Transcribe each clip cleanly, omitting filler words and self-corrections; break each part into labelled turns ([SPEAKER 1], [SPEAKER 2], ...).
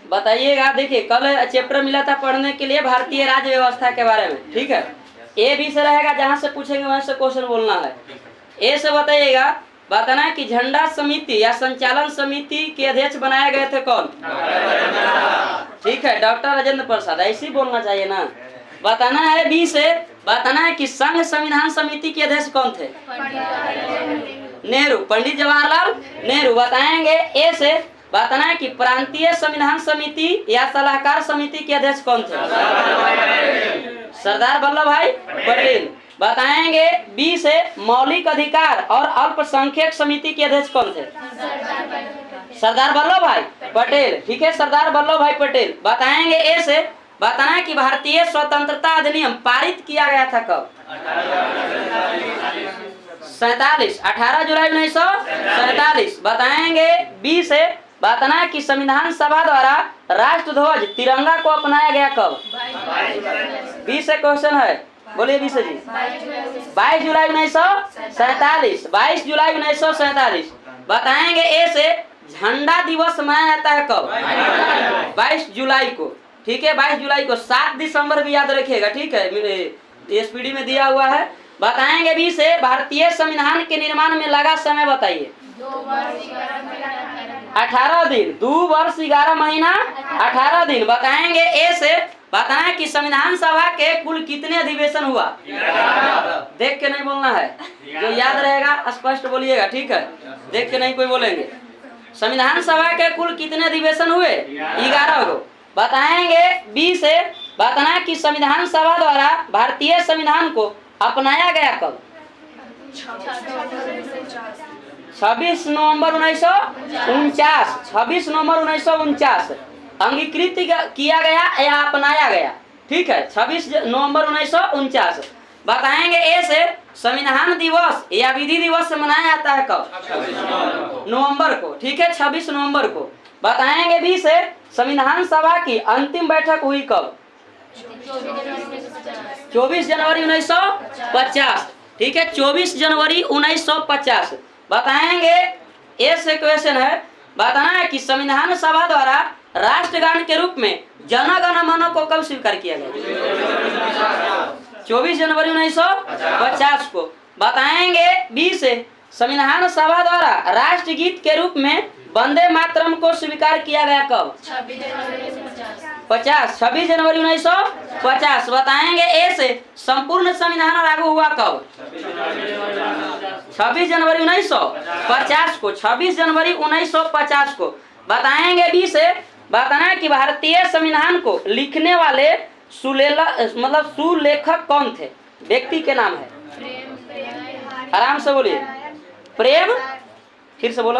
[SPEAKER 1] बताइएगा। देखिए कल चैप्टर मिला था पढ़ने के लिए भारतीय राज्य व्यवस्था के बारे में, ठीक है। ए बी से रहेगा, जहाँ से पूछेंगे वहाँ से क्वेश्चन बोलना है। ए से बताइएगा, बताना है कि झंडा समिति या संचालन समिति के अध्यक्ष बनाए गए थे कौन? ठीक है, डॉक्टर राजेंद्र प्रसाद, ऐसे ही बोलना चाहिए ना। बताना है बी से, बताना है कि संघ संविधान समिति के अध्यक्ष कौन थे? नेहरू, पंडित जवाहरलाल नेहरू। बताएंगे ए से, बताना है कि प्रांतीय संविधान समिति या सलाहकार समिति के अध्यक्ष कौन थे? सरदार वल्लभ भाई पटेल। बताएंगे बी से, मौलिक अधिकार और अल्पसंख्यक समिति के अध्यक्ष कौन थे? सरदार वल्लभ भाई पटेल, ठीक है, सरदार वल्लभ भाई पटेल। बताएंगे ए से, बताना है कि भारतीय स्वतंत्रता अधिनियम पारित किया गया था कब? 47, 18 जुलाई 1947। बताएंगे बी से, बताना है कि संविधान सभा द्वारा राष्ट्रध्वज तिरंगा को अपनाया गया कब? बी से क्वेश्चन है, बोलिए बी से जी। 22 जुलाई 1947, 22 जुलाई 1947। बताएंगे ए से, झंडा दिवस मनाया जाता है कब? 22 जुलाई को, ठीक है, 22 जुलाई को। 7 दिसंबर भी याद रखिएगा, ठीक है, एसपीडी में दिया हुआ है। बताएंगे बी से, भारतीय संविधान के निर्माण में लगा समय बताइए। 18 दिन, 2 वर्ष 11 महीना 18 दिन। बताएंगे ए से, बताना है कि संविधान सभा के कुल कितने अधिवेशन हुआ? देख के नहीं बोलना है, जो याद रहेगा स्पष्ट बोलिएगा, ठीक है, देख के नहीं कोई बोलेंगे। संविधान सभा के कुल कितने अधिवेशन हुए? 11 गो। बताएंगे बी से, बताना है कि संविधान सभा द्वारा भारतीय संविधान को अपनाया गया कब? 26 नवंबर 1949। 26 नवंबर 1949 अंगीकृत किया गया या अपनाया गया, ठीक है, 26 नवंबर 1949। बताएंगे ए से, संविधान दिवस या विधि दिवस मनाया जाता है कब? नवंबर को, ठीक है, 26 नवंबर को। बताएंगे बी से, संविधान सभा की अंतिम बैठक हुई कब? 24 जनवरी 1950, ठीक है, 24 जनवरी 1950। बताएंगे ए से क्वेश्चन है, बताना है कि संविधान सभा द्वारा राष्ट्रगान के रूप में जन गण मन को कब स्वीकार किया गया? 24 जनवरी 1950 को। बताएंगे बी से, संविधान सभा द्वारा राष्ट्रगीत के रूप में वंदे मातरम को स्वीकार किया गया कब? 26 जनवरी 1950। बताएंगे ए से, संपूर्ण संविधान लागू हुआ कब? 26 जनवरी 1950 को, 26 जनवरी 1950 को। बताएंगे बी से, बताना है कि भारतीय संविधान को लिखने वाले सुलेखक कौन थे? व्यक्ति के नाम है, आराम से बोलिए। प्रेम, फिर से बोलो।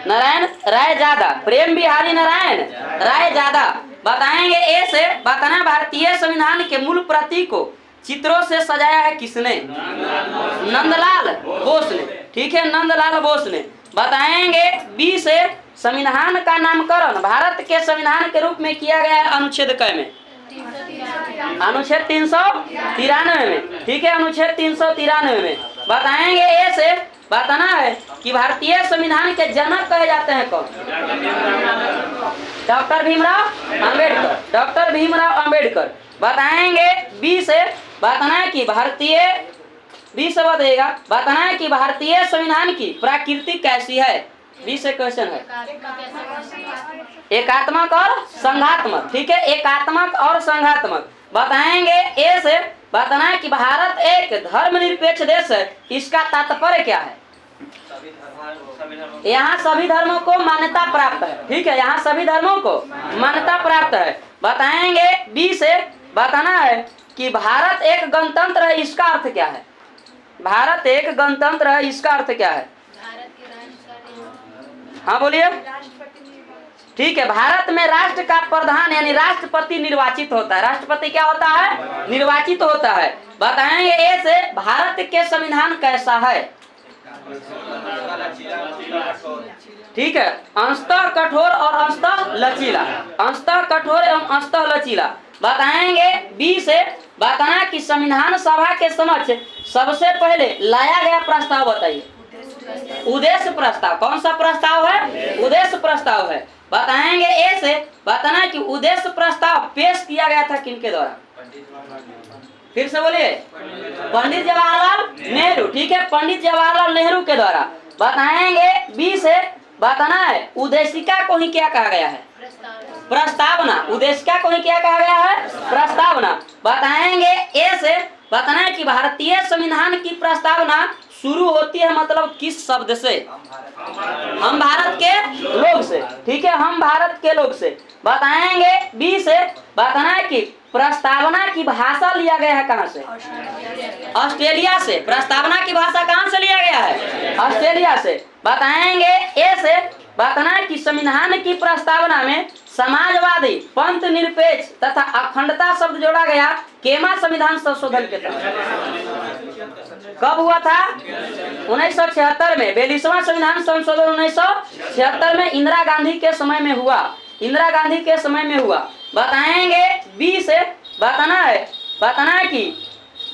[SPEAKER 1] नारायण राय जादा, प्रेम बिहारी नारायण राय जादा। बताएंगे ए से, बताना भारतीय संविधान के मूल प्रति को चित्रों से सजाया है किसने? नंदलाल बोस ने, ठीक है, नंदलाल बोस ने। बताएंगे बी से, संविधान का नामकरण भारत के संविधान के रूप में किया गया है अनुच्छेद क में? अनुच्छेद 393 में, ठीक है, अनुच्छेद 393 में। बताएंगे ए से, बताना है कि भारतीय संविधान के जनक कहे जाते हैं कौन? Doctor Bhimrao Ambedkar, doctor Bhimrao Ambedkar. बताएंगे बी से, बताना है कि भारतीय, बी से बताइएगा, बताना है कि भारतीय संविधान की प्रकृति कैसी है? बी से क्वेश्चन है, एकात्मक और संघात्मक, ठीक है, एकात्मक और संघात्मक। बताएंगे ए से, बताना है कि भारत एक धर्मनिरपेक्ष देश है, इसका तात्पर्य क्या है? यहाँ सभी धर्मों को मान्यता प्राप्त है, ठीक है, यहाँ सभी धर्मों को मान्यता प्राप्त है। बताएंगे बी से, बताना है कि भारत एक गणतंत्र है, इसका अर्थ क्या है? भारत एक गणतंत्र है, इसका अर्थ क्या है? हाँ बोलिए, ठीक है, भारत में राष्ट्र का प्रधान यानी राष्ट्रपति निर्वाचित होता है। राष्ट्रपति क्या होता है? निर्वाचित होता है। बताएंगे ए से, भारत के संविधान कैसा है? ठीक है, अंशतः कठोर और अंशतः लचीला, अंशतः कठोर एवं अंशतः लचीला। बताएंगे बी से, बताना कि संविधान सभा के समक्ष सबसे पहले लाया गया प्रस्ताव बताइए। उद्देश्य प्रस्ताव, कौन सा प्रस्ताव है? उद्देश्य प्रस्ताव है। बताएंगे ए से बताना कि उद्देश्य प्रस्ताव पेश किया गया था किनके द्वारा? फिर से बोलिए, पंडित जवाहरलाल नेहरू। ठीक है, पंडित जवाहरलाल नेहरू के द्वारा। बताएंगे बी से बताना है उद्देशिका को ही क्या कहा गया है? प्रस्तावना। उद्देशिका को ही क्या कहा गया है? प्रस्तावना। बताएंगे ए से बताना है कि भारतीय संविधान की प्रस्तावना शुरू होती है मतलब किस शब्द से? हम भारत के लोग से। ठीक है, हम भारत के लोग से। बताएंगे बी से बताना है कि प्रस्तावना की भाषा लिया गया है कहाँ से? ऑस्ट्रेलिया से। प्रस्तावना की भाषा कहाँ से लिया गया है? ऑस्ट्रेलिया से। बताएंगे ए से बताना है कि संविधान की प्रस्तावना में समाजवादी, पंथ निरपेक्ष तथा अखंडता शब्द जोड़ा गया केमा संविधान संशोधन के तहत। कब हुआ था? 1976 में। 42वां संविधान संशोधन 1976 में इंदिरा गांधी के समय में हुआ। इंदिरा गांधी के समय में हुआ। बताएंगे बी से बताना है कि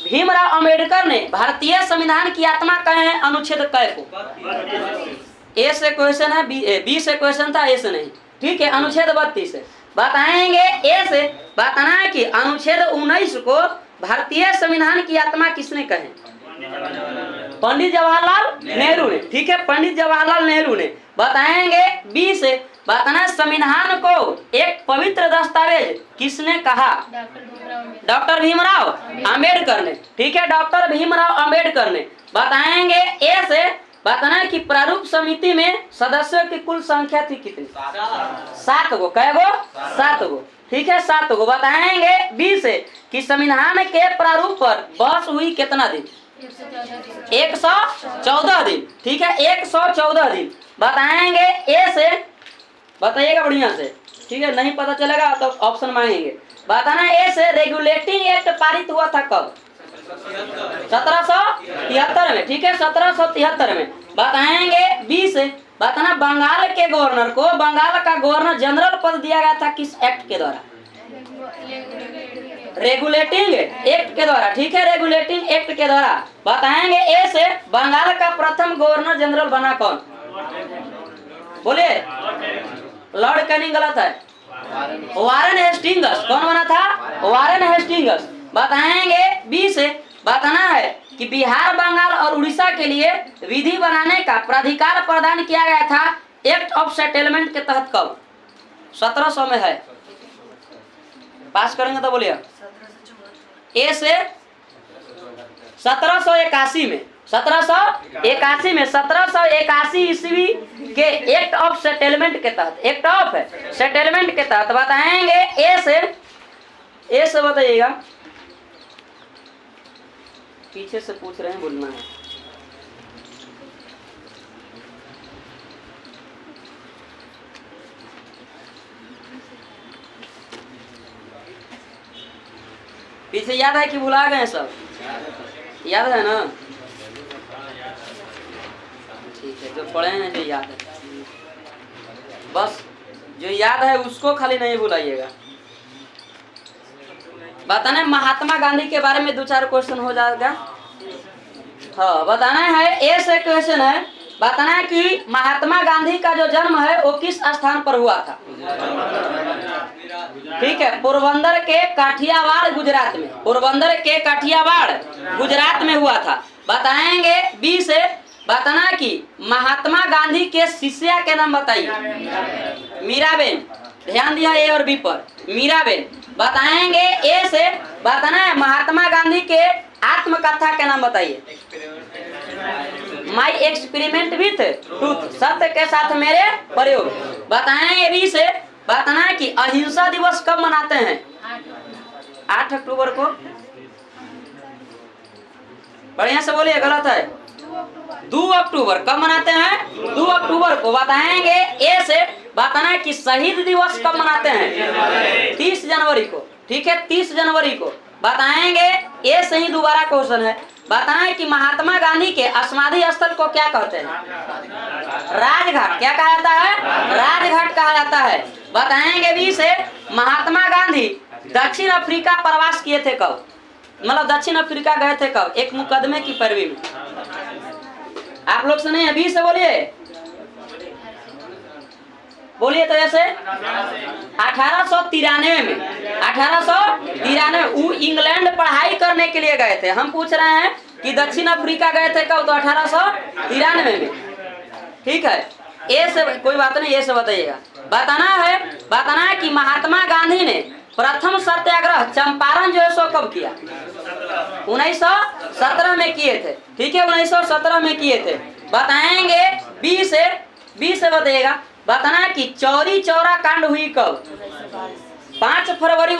[SPEAKER 1] भीमराव अंबेडकर ने भारतीय संविधान की आत्मा कहे हैं अनुच्छेद कै को? ए से क्वेश्चन है, बी से क्वेश्चन था, ए से नहीं। ठीक है, अनुच्छेद 32 से। बताएंगे ए से बताना है कि अनुच्छेद 19 को भारतीय संविधान की आत्मा किसने कहे? पंडित जवाहरलाल नेहरू ने। ठीक है, पंडित जवाहरलाल नेहरू ने। बताएंगे बी से बताना संविधान को एक पवित्र दस्तावेज किसने कहा? डॉक्टर भीमराव अंबेडकर ने। ठीक है, डॉक्टर भीमराव अंबेडकर ने। बताएंगे ए से बताना कि प्रारूप समिति में सदस्यों की कुल संख्या थी कितनी? 7 गो। कै गो? 7 गो। ठीक है, 7 गो। बताएंगे बी से कि संविधान के प्रारूप पर बहस हुई कितना दिन? 114 दिन। ठीक है, 114 दिन। बताएंगे ए से बताइएगा बढ़िया से। ठीक है, नहीं पता चलेगा तो ऑप्शन मांगेंगे। बताना ए से रेगुलेटिंग एक्ट पारित हुआ था कब? 1773 में। ठीक है, 1773 में। बताएंगे बी से बताना बंगाल के गवर्नर को बंगाल का गवर्नर जनरल पद दिया गया था किस एक्ट के द्वारा? रेगुलेटिंग एक्ट के द्वारा। ठीक है, रेगुलेटिंग एक्ट के द्वारा। बताएंगे ए से बंगाल का प्रथम गवर्नर जनरल बना कौन? बोलिए। लॉर्ड कैनिंग गलत है, वारेन हेस्टिंग्स। कौन बना था? Warren Hastings. बताएंगे बी से बताना है कि बिहार, बंगाल और उड़ीसा के लिए विधि बनाने का प्राधिकार प्रदान किया गया था एक्ट ऑफ सेटलमेंट के तहत कब? 1700 में है। पास करेंगे तो बोलिए। ए से 1781 में। 1781 में 1781 ईस्वी के एक्ट ऑफ सेटलमेंट के तहत, एक्ट ऑफ सेटलमेंट के तहत। बताएंगे ए से बताइएगा, पीछे से पूछ रहे हैं, बोलना है। पीछे याद है कि भुला गए सब? याद है ना? ठीक है, जो पढ़े हैं जो याद है, बस जो याद है उसको खाली नहीं भुलाइएगा। बताना है महात्मा गांधी के बारे में 2-4 क्वेश्चन हो जाएगा। हाँ, बताना है ए से क्वेश्चन है। बताना है कि महात्मा गांधी का जो जन्म है वो किस स्थान पर हुआ था? ठीक है, पोरबंदर के काठियावाड़ गुजरात में। पोरबंदर के काठियावाड़ गुजरात में हुआ था। बताएंगे बी से बताना कि महात्मा गांधी के शिष्या के नाम बताइए। मीराबेन। ध्यान दिया ए और बी पर, मीराबेन। बताएंगे ए से बताना है महात्मा गांधी के आत्मकथा के नाम बताइए। My experiment with truth. सत्य के साथ मेरे प्रयोग। बताएंगे बी से बताना है कि अहिंसा दिवस कब मनाते हैं? 8 अक्टूबर को। बढ़िया से बोलिए, गलत है। 2 अक्टूबर। कब मनाते हैं? 2 अक्टूबर को। बताएंगे ए से बताना है कि शहीद दिवस कब मनाते हैं? 30 जनवरी को। ठीक है, 30 जनवरी को। बताएंगे ए से ही दोबारा क्वेश्चन है। बताना है कि महात्मा गांधी के समाधि स्थल को क्या कहते हैं? राजघाट। क्या कहा जाता है? राजघाट कहा जाता है। बताएंगे बी से महात्मा गांधी दक्षिण अफ्रीका प्रवास किए थे कब? मतलब दक्षिण अफ्रीका गए थे कब? एक मुकदमे की पैरवी में। आप लोग से नहीं है, बी से बोलिए। बोलिए तो ऐसे 1893 में 1893 वो इंग्लैंड पढ़ाई करने के लिए गए थे। हम पूछ रहे हैं कि दक्षिण अफ्रीका गए थे कब, तो 1893 में। ठीक है, ये से कोई बात नहीं, ये से बताइएगा। बताना है कि महात्मा गांधी ने प्रथम सत्याग्रह चंपारण जो है सो कब किया? 1917 में किए थे। ठीक है, 1917 में किए थे। बताएंगे 20 से बताइएगा। बताना है कि चौरी चौरा कांड हुई कब? 5 फरवरी